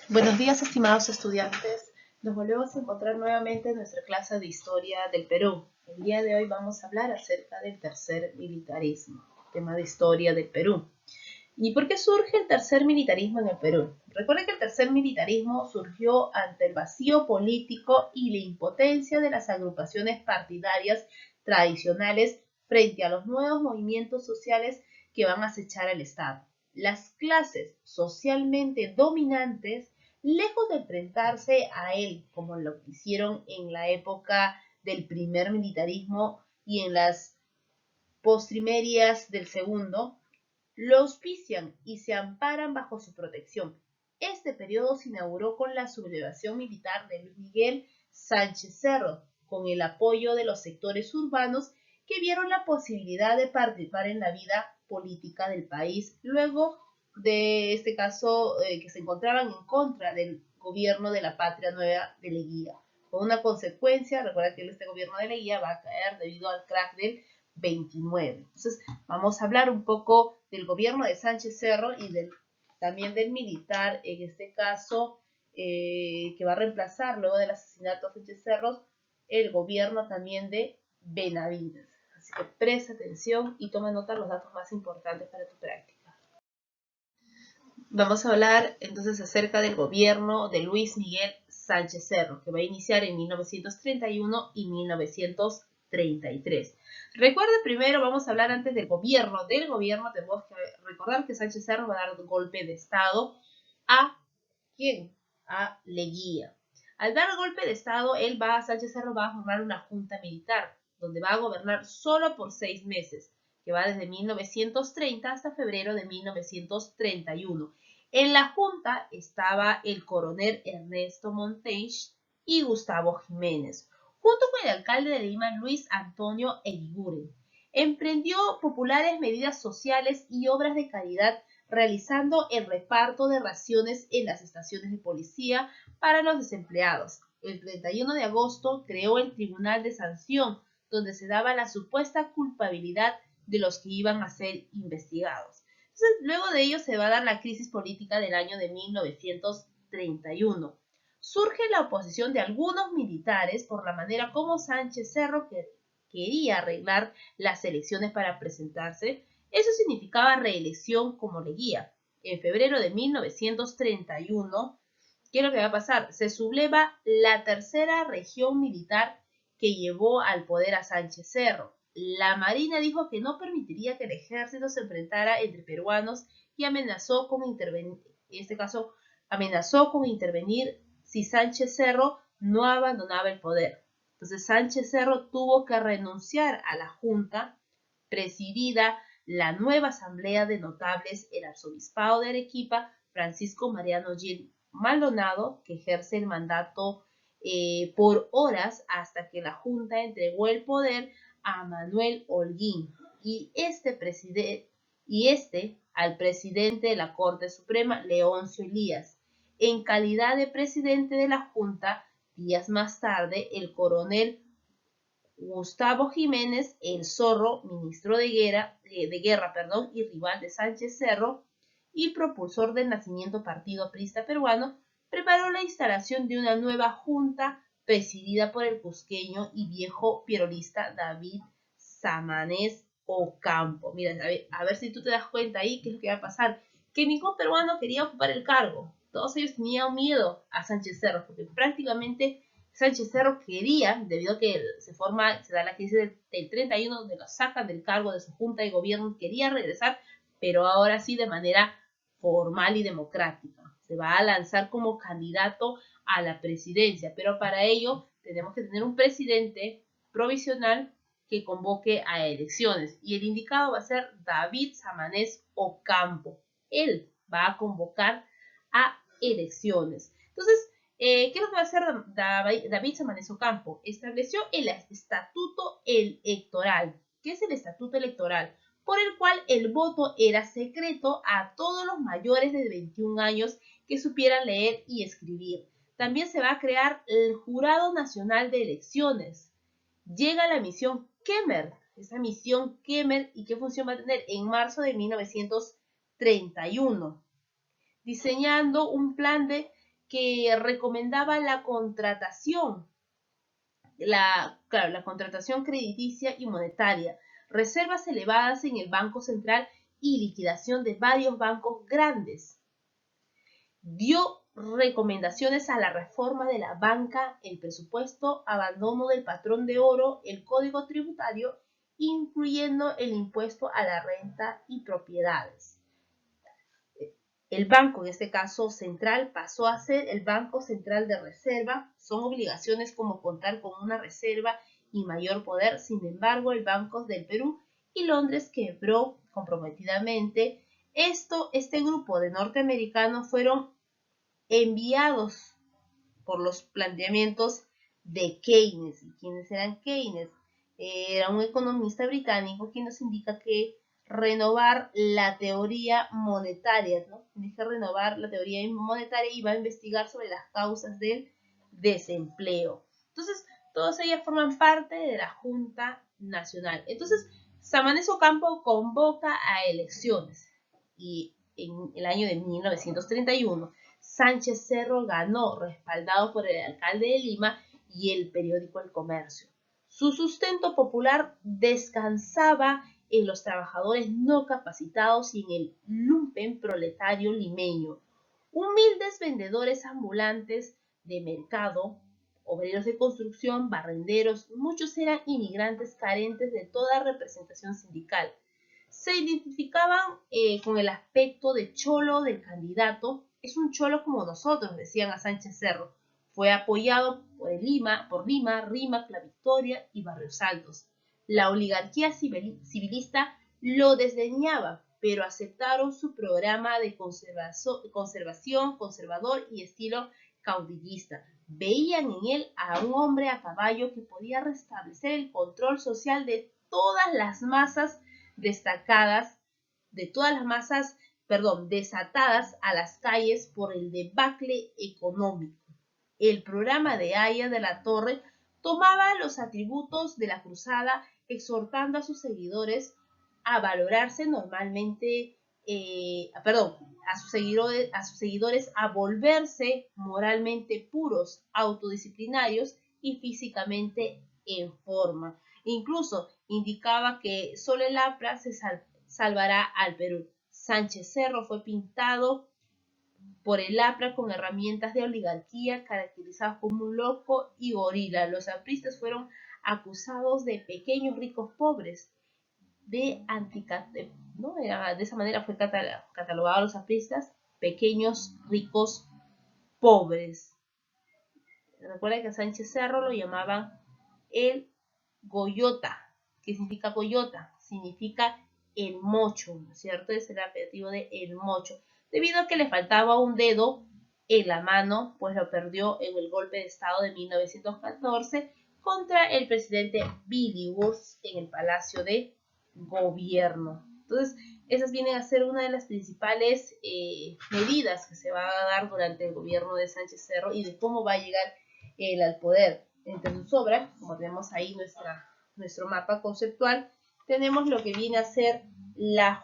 Buenos días, estimados estudiantes. Nos volvemos a encontrar nuevamente en nuestra clase de Historia del Perú. El día de hoy vamos a hablar acerca del tercer militarismo, tema de Historia del Perú. ¿Y por qué surge el tercer militarismo en el Perú? Recuerden que el tercer militarismo surgió ante el vacío político y la impotencia de las agrupaciones partidarias tradicionales frente a los nuevos movimientos sociales que van a acechar al Estado. Las clases socialmente dominantes, lejos de enfrentarse a él como lo hicieron en la época del primer militarismo y en las postrimerias del segundo, lo auspician y se amparan bajo su protección. Este periodo se inauguró con la sublevación militar de Luis Miguel Sánchez Cerro, con el apoyo de los sectores urbanos que vieron la posibilidad de participar en la vida política del país, luego de este caso que se encontraban en contra del gobierno de la Patria Nueva de Leguía. Con una consecuencia, recuerda que este gobierno de Leguía va a caer debido al crack del 29. Entonces, vamos a hablar un poco del gobierno de Sánchez Cerro y también del militar, en este caso, que va a reemplazar luego del asesinato de Sánchez Cerro, el gobierno también de Benavides. Así que presta atención y toma nota de los datos más importantes para tu práctica. Vamos a hablar entonces acerca del gobierno de Luis Miguel Sánchez Cerro, que va a iniciar en 1931 y 1933. Recuerda primero, vamos a hablar antes del gobierno. Del gobierno tenemos que recordar que Sánchez Cerro va a dar un golpe de Estado a ¿quién? A Leguía. Al dar el golpe de Estado, Sánchez Cerro va a formar una junta militar, donde va a gobernar solo por 6 meses, que va desde 1930 hasta febrero de 1931. En la junta estaba el coronel Ernesto Monteich y Gustavo Jiménez, junto con el alcalde de Lima, Luis Antonio Eguiguren. Emprendió populares medidas sociales y obras de caridad, realizando el reparto de raciones en las estaciones de policía para los desempleados. El 31 de agosto creó el Tribunal de Sanción, donde se daba la supuesta culpabilidad de los que iban a ser investigados. Entonces, luego de ello se va a dar la crisis política del año de 1931. Surge la oposición de algunos militares por la manera como Sánchez Cerro quería arreglar las elecciones para presentarse. Eso significaba reelección como Leguía. En febrero de 1931, ¿qué es lo que va a pasar? Se subleva la tercera región militar que llevó al poder a Sánchez Cerro. La Marina dijo que no permitiría que el ejército se enfrentara entre peruanos y amenazó con intervenir, en este caso, amenazó con intervenir si Sánchez Cerro no abandonaba el poder. Entonces Sánchez Cerro tuvo que renunciar a la junta presidida la nueva asamblea de notables, el arzobispado de Arequipa, Francisco Mariano Gil Maldonado, que ejerce el mandato por horas hasta que la junta entregó el poder a Manuel Holguín y al presidente de la Corte Suprema, Leoncio Elías. En calidad de presidente de la Junta, días más tarde, el coronel Gustavo Jiménez, el Zorro, ministro de guerra, y rival de Sánchez Cerro, y propulsor del nacimiento Partido Aprista Peruano, preparó la instalación de una nueva junta presidida por el cusqueño y viejo pierolista David Samanez Ocampo. Mira, a ver si tú te das cuenta ahí qué es lo que va a pasar. Que ningún peruano quería ocupar el cargo. Todos ellos tenían miedo a Sánchez Cerro, porque prácticamente Sánchez Cerro quería, debido a que se da la crisis del 31, donde lo sacan del cargo de su junta de gobierno, quería regresar, pero ahora sí de manera formal y democrática. Se va a lanzar como candidato a la presidencia, pero para ello tenemos que tener un presidente provisional que convoque a elecciones, y el indicado va a ser David Samanez Ocampo. Él va a convocar a elecciones. Entonces, ¿qué es lo que va a hacer David Samanez Ocampo? Estableció el estatuto electoral. ¿Qué es el estatuto electoral? Por el cual el voto era secreto a todos los mayores de 21 años que supieran leer y escribir. También se va a crear el Jurado Nacional de Elecciones. Llega la misión Kemmer. Esa misión Kemmer, ¿y qué función va a tener? En marzo de 1931. Diseñando un plan de que recomendaba la contratación, la contratación crediticia y monetaria, reservas elevadas en el Banco Central y liquidación de varios bancos grandes. Dio recomendaciones a la reforma de la banca, el presupuesto, abandono del patrón de oro, el código tributario, incluyendo el impuesto a la renta y propiedades. El banco, en este caso central, pasó a ser el Banco Central de Reserva. Son obligaciones como contar con una reserva y mayor poder. Sin embargo, el Banco del Perú y Londres quebró comprometidamente. Este grupo de norteamericanos fueron enviados por los planteamientos de Keynes. ¿Y quiénes eran Keynes? Era un economista británico quien nos indica que renovar la teoría monetaria, ¿no? Tienes que renovar la teoría monetaria y va a investigar sobre las causas del desempleo. Entonces, todas ellas forman parte de la Junta Nacional. Entonces, Samanes Ocampo convoca a elecciones y en el año de 1931 Sánchez Cerro ganó, respaldado por el alcalde de Lima y el periódico El Comercio. Su sustento popular descansaba en los trabajadores no capacitados y en el lumpen proletario limeño. Humildes vendedores ambulantes de mercado, obreros de construcción, barrenderos, muchos eran inmigrantes carentes de toda representación sindical. Se identificaban con el aspecto de cholo del candidato. Es un cholo como nosotros, decían a Sánchez Cerro. Fue apoyado por Lima, Rímac, La Victoria y Barrios Altos. La oligarquía civilista lo desdeñaba, pero aceptaron su programa de conservación, conservador y estilo caudillista. Veían en él a un hombre a caballo que podía restablecer el control social de todas las masas desatadas a las calles por el debacle económico. El programa de Aya de la Torre tomaba los atributos de la cruzada, exhortando a sus seguidores a valorarse normalmente, a sus seguidores a volverse moralmente puros, autodisciplinarios y físicamente en forma. Incluso indicaba que solo el APRA se salvará al Perú. Sánchez Cerro fue pintado por el APRA con herramientas de oligarquía, caracterizados como un loco y gorila. Los apristas fueron acusados de pequeños ricos pobres, de ¿no? De esa manera fue catalogado a los apristas, pequeños ricos pobres. Recuerda que a Sánchez Cerro lo llamaban el Goyota. ¿Qué significa Goyota? Significa el mocho, ¿no es cierto? Es el apelativo de el mocho. Debido a que le faltaba un dedo en la mano, pues lo perdió en el golpe de estado de 1914 contra el presidente Billinghurst en el Palacio de Gobierno. Entonces, esas vienen a ser una de las principales medidas que se va a dar durante el gobierno de Sánchez Cerro y de cómo va a llegar él al poder. Entre sus obras, como tenemos ahí nuestro mapa conceptual, tenemos lo que viene a ser la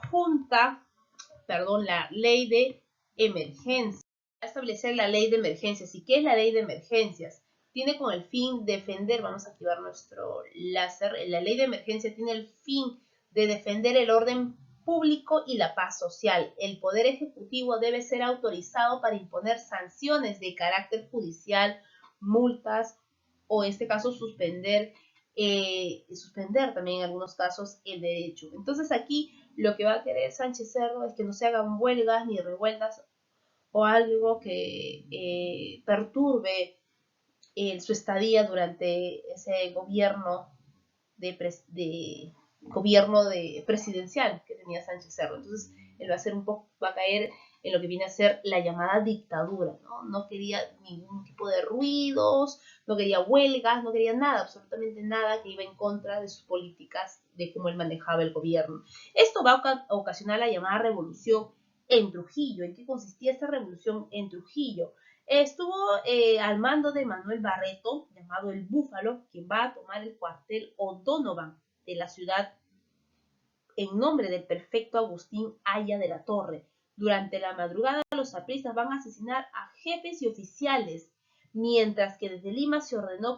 ley de emergencia. Va a establecer la ley de emergencias. ¿Y qué es la ley de emergencias? Tiene con el fin de defender, vamos a activar nuestro láser, la ley de emergencia tiene el fin de defender el orden público y la paz social. El Poder Ejecutivo debe ser autorizado para imponer sanciones de carácter judicial, multas o en este caso suspender también en algunos casos el derecho. Entonces aquí lo que va a querer Sánchez Cerro es que no se hagan huelgas ni revueltas o algo que perturbe su estadía durante ese gobierno presidencial que tenía Sánchez Cerro. Entonces él va a caer en lo que viene a ser la llamada dictadura, ¿no? No quería ningún tipo de ruidos, no quería huelgas, no quería nada, absolutamente nada que iba en contra de sus políticas, de cómo él manejaba el gobierno. Esto va a ocasionar la llamada revolución en Trujillo. ¿En qué consistía esta revolución en Trujillo? Estuvo al mando de Manuel Barreto, llamado el Búfalo, quien va a tomar el cuartel O'Donovan de la ciudad en nombre del prefecto Agustín Aya de la Torre. Durante la madrugada los apristas van a asesinar a jefes y oficiales, mientras que desde Lima se ordenó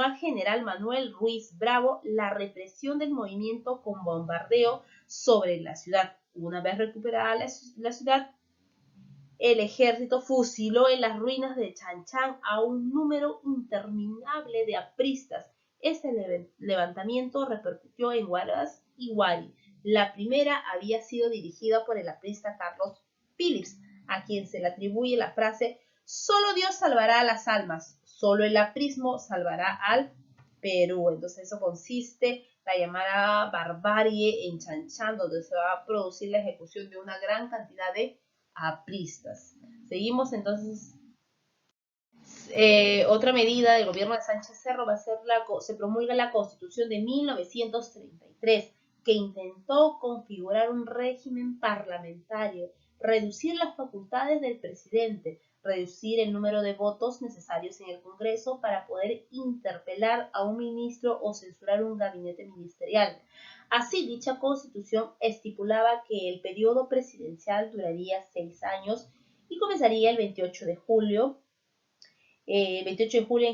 al general Manuel Ruiz Bravo la represión del movimiento con bombardeo sobre la ciudad. Una vez recuperada la ciudad, el ejército fusiló en las ruinas de Chanchán a un número interminable de apristas. Este levantamiento repercutió en Huaraz y Huari. La primera había sido dirigida por el aprista Carlos Phillips, a quien se le atribuye la frase «Solo Dios salvará a las almas, solo el aprismo salvará al Perú». Entonces eso consiste la llamada barbarie en Chanchán, donde se va a producir la ejecución de una gran cantidad de apristas. Seguimos entonces. Otra medida del gobierno de Sánchez Cerro va a ser se promulga la Constitución de 1933, que intentó configurar un régimen parlamentario, reducir las facultades del presidente, reducir el número de votos necesarios en el Congreso para poder interpelar a un ministro o censurar un gabinete ministerial. Así, dicha Constitución estipulaba que el periodo presidencial duraría 6 años y comenzaría el 28 de julio en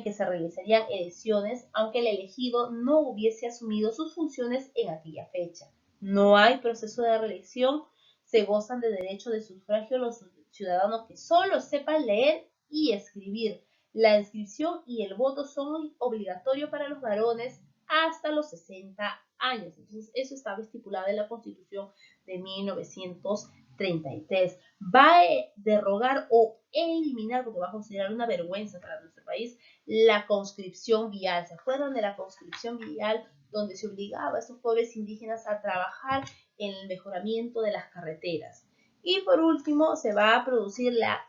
que se realizarían elecciones, aunque el elegido no hubiese asumido sus funciones en aquella fecha. No hay proceso de reelección, se gozan de derecho de sufragio los ciudadanos que solo sepan leer y escribir. La inscripción y el voto son obligatorios para los varones hasta los 60 años. Entonces, eso estaba estipulado en la Constitución de 1933. Va a derogar o eliminar, porque va a considerar una vergüenza para nuestro país, la conscripción vial. ¿Se acuerdan de la conscripción vial, donde se obligaba a estos pobres indígenas a trabajar en el mejoramiento de las carreteras? Y por último, se va a producir la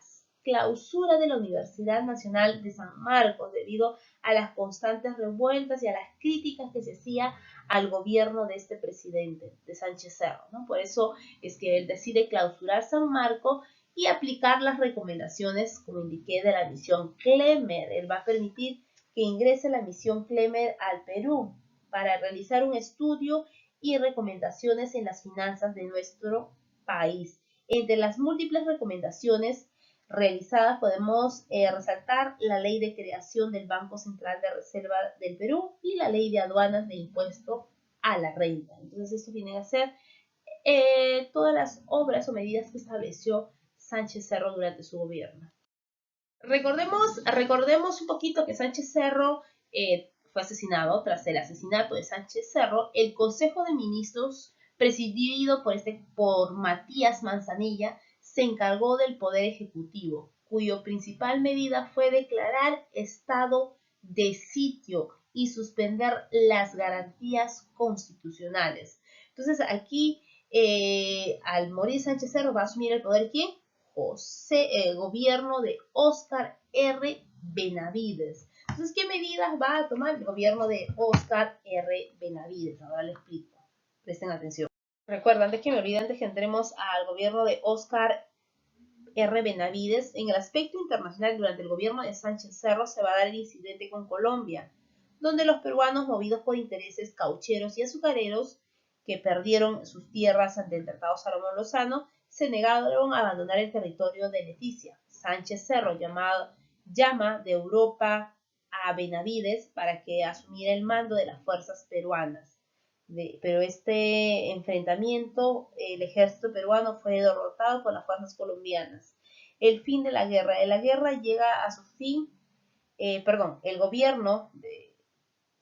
clausura de la Universidad Nacional de San Marcos debido a las constantes revueltas y a las críticas que se hacía al gobierno de este presidente, de Sánchez Cerro, ¿no? Por eso es que él decide clausurar San Marcos y aplicar las recomendaciones, como indiqué, de la misión Clemer. Él va a permitir que ingrese la misión Clemer al Perú para realizar un estudio y recomendaciones en las finanzas de nuestro país. Entre las múltiples recomendaciones realizadas podemos resaltar la ley de creación del Banco Central de Reserva del Perú y la ley de aduanas de impuesto a la renta. Entonces, esto viene a ser todas las obras o medidas que estableció Sánchez Cerro durante su gobierno. Recordemos un poquito que Sánchez Cerro fue asesinado. Tras el asesinato de Sánchez Cerro, el Consejo de Ministros, presidido por Matías Manzanilla, se encargó del Poder Ejecutivo, cuyo principal medida fue declarar estado de sitio y suspender las garantías constitucionales. Entonces, aquí, al morir Sánchez Cerro, va a asumir el poder ¿quién? Gobierno de Óscar R. Benavides. Entonces, ¿qué medidas va a tomar el gobierno de Óscar R. Benavides? Ahora les explico. Presten atención. Recuerden, antes que me olvide, antes que entremos al gobierno de Óscar R. Benavides, en el aspecto internacional, durante el gobierno de Sánchez Cerro se va a dar el incidente con Colombia, donde los peruanos, movidos por intereses caucheros y azucareros, que perdieron sus tierras ante el Tratado Salomón Lozano, se negaron a abandonar el territorio de Leticia. Sánchez Cerro llama de Europa a Benavides para que asumiera el mando de las fuerzas peruanas. Pero este enfrentamiento, el ejército peruano fue derrotado por las fuerzas colombianas. El fin de la guerra. La guerra llega a su fin, el gobierno de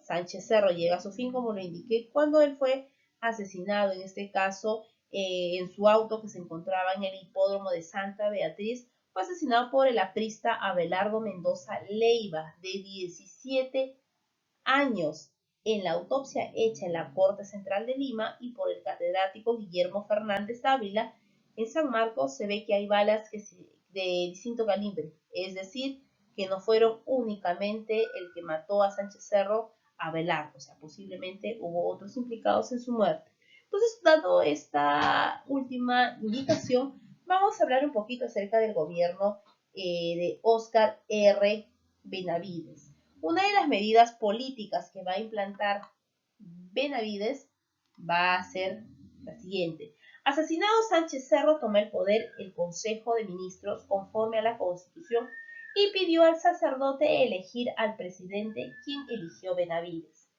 Sánchez Cerro llega a su fin, como lo indiqué, cuando él fue asesinado, en este caso, en su auto que se encontraba en el hipódromo de Santa Beatriz, fue asesinado por el aprista Abelardo Mendoza Leiva, de 17 años. En la autopsia hecha en la Corte Central de Lima y por el catedrático Guillermo Fernández Ávila, en San Marcos se ve que hay balas de distinto calibre, es decir, que no fueron únicamente el que mató a Sánchez Cerro a Abelardo, o sea, posiblemente hubo otros implicados en su muerte. Entonces, dado esta última indicación, vamos a hablar un poquito acerca del gobierno de Óscar R. Benavides. Una de las medidas políticas que va a implantar Benavides va a ser la siguiente: Asesinado Sánchez Cerro, toma el poder el Consejo de Ministros conforme a la Constitución y pidió al sacerdote elegir al presidente, quien eligió Benavides.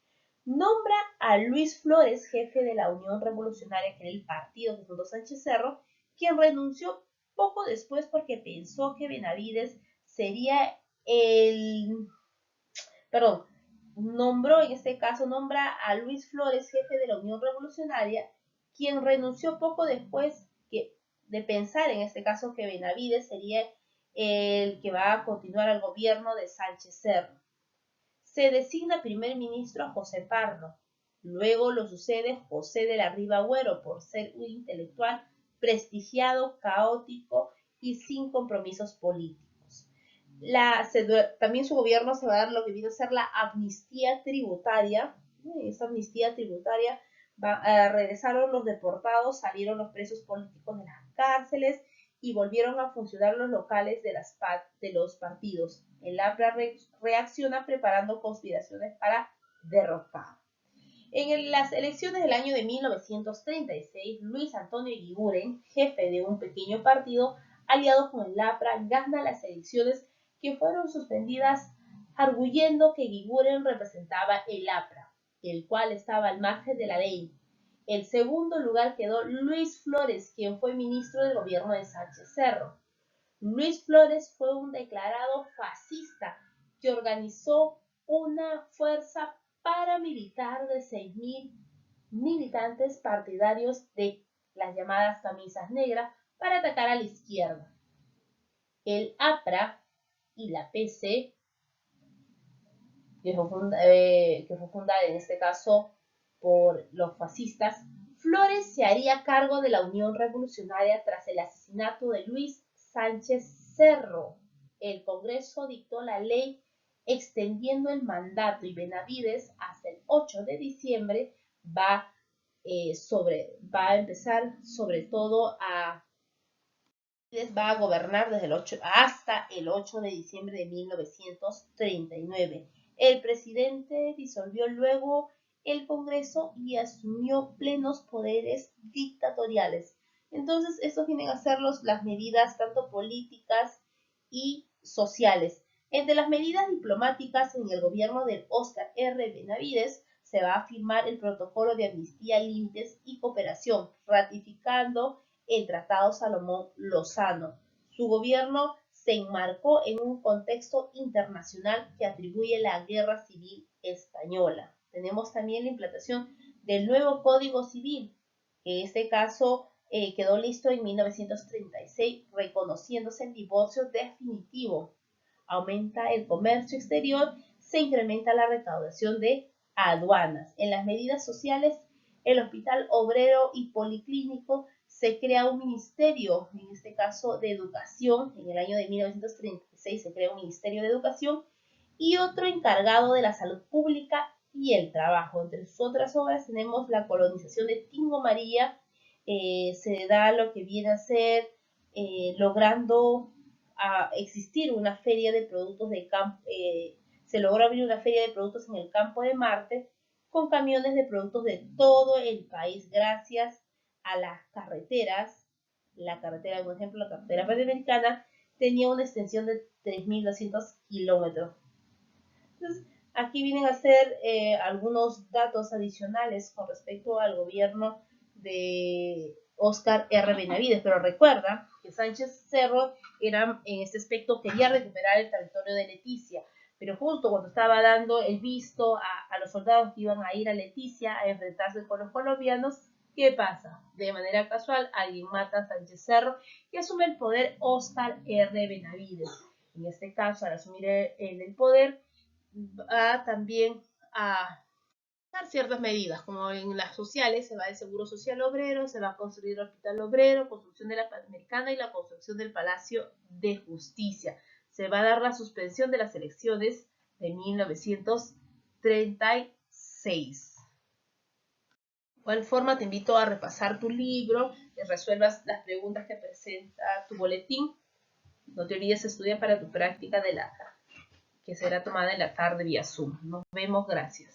Nombra a Luis Flores, jefe de la Unión Revolucionaria, que era el partido que fundó Sánchez Cerro, quien renunció poco después porque pensó que Benavides sería nombra a Luis Flores, jefe de la Unión Revolucionaria, quien renunció poco después de pensar en este caso que Benavides sería el que va a continuar el gobierno de Sánchez Cerro. Se designa primer ministro a José Pardo. Luego lo sucede José de la Riva Agüero por ser un intelectual prestigiado, caótico y sin compromisos políticos. También su gobierno se va a dar lo que vino a ser la amnistía tributaria. Esa amnistía tributaria regresaron los deportados, salieron los presos políticos de las cárceles y volvieron a funcionar los locales de los partidos. El APRA reacciona preparando conspiraciones para derrocar. En las elecciones del año de 1936, Luis Antonio Eguiguren, jefe de un pequeño partido aliado con el APRA, gana las elecciones que fueron suspendidas arguyendo que Eguiguren representaba el APRA, el cual estaba al margen de la ley. En segundo lugar quedó Luis Flores, quien fue ministro del gobierno de Sánchez Cerro. Luis Flores fue un declarado fascista que organizó una fuerza paramilitar de 6.000 militantes partidarios de las llamadas camisas negras para atacar a la izquierda. El APRA y la PC, que fue fundada en este caso por los fascistas, Flores se haría cargo de la Unión Revolucionaria tras el asesinato de Luis Sánchez Cerro. El Congreso dictó la ley extendiendo el mandato y Benavides hasta el 8 de diciembre va a empezar sobre todo va a gobernar desde el 8 hasta el 8 de diciembre de 1939. El presidente disolvió luego el Congreso y asumió plenos poderes dictatoriales. Entonces, estos vienen a ser las medidas tanto políticas y sociales. Entre las medidas diplomáticas en el gobierno del Óscar R. Benavides se va a firmar el protocolo de amnistía, límites y cooperación, ratificando el Tratado Salomón-Lozano. Su gobierno se enmarcó en un contexto internacional que atribuye la Guerra Civil Española. Tenemos también la implantación del nuevo Código Civil, que en este caso quedó listo en 1936, reconociéndose el divorcio definitivo. Aumenta el comercio exterior, se incrementa la recaudación de aduanas. En las medidas sociales, el Hospital Obrero y Policlínico se crea un ministerio, en este caso de educación. En el año de 1936 se crea un ministerio de educación y otro encargado de la salud pública y el trabajo. Entre sus otras obras tenemos la colonización de Tingo María. Se da lo que viene a ser logrando existir una feria de productos de campo. Se logró abrir una feria de productos en el campo de Marte con camiones de productos de todo el país gracias a las carreteras. La carretera, por ejemplo, la carretera panamericana tenía una extensión de 3.200 kilómetros. Entonces, aquí vienen a ser algunos datos adicionales con respecto al gobierno de Óscar R. Benavides, pero recuerda que Sánchez Cerro en este aspecto quería recuperar el territorio de Leticia, pero justo cuando estaba dando el visto a los soldados que iban a ir a Leticia a enfrentarse con los colombianos, ¿qué pasa? De manera casual, alguien mata a Sánchez Cerro y asume el poder Óscar R. Benavides. En este caso, al asumir el poder, va también a dar ciertas medidas, como en las sociales, se va el Seguro Social Obrero, se va a construir el Hospital Obrero, construcción de la Panamericana y la construcción del Palacio de Justicia. Se va a dar la suspensión de las elecciones de 1936. De igual forma, te invito a repasar tu libro, que resuelvas las preguntas que presenta tu boletín. No te olvides estudiar para tu práctica que será tomada en la tarde vía Zoom. Nos vemos, gracias.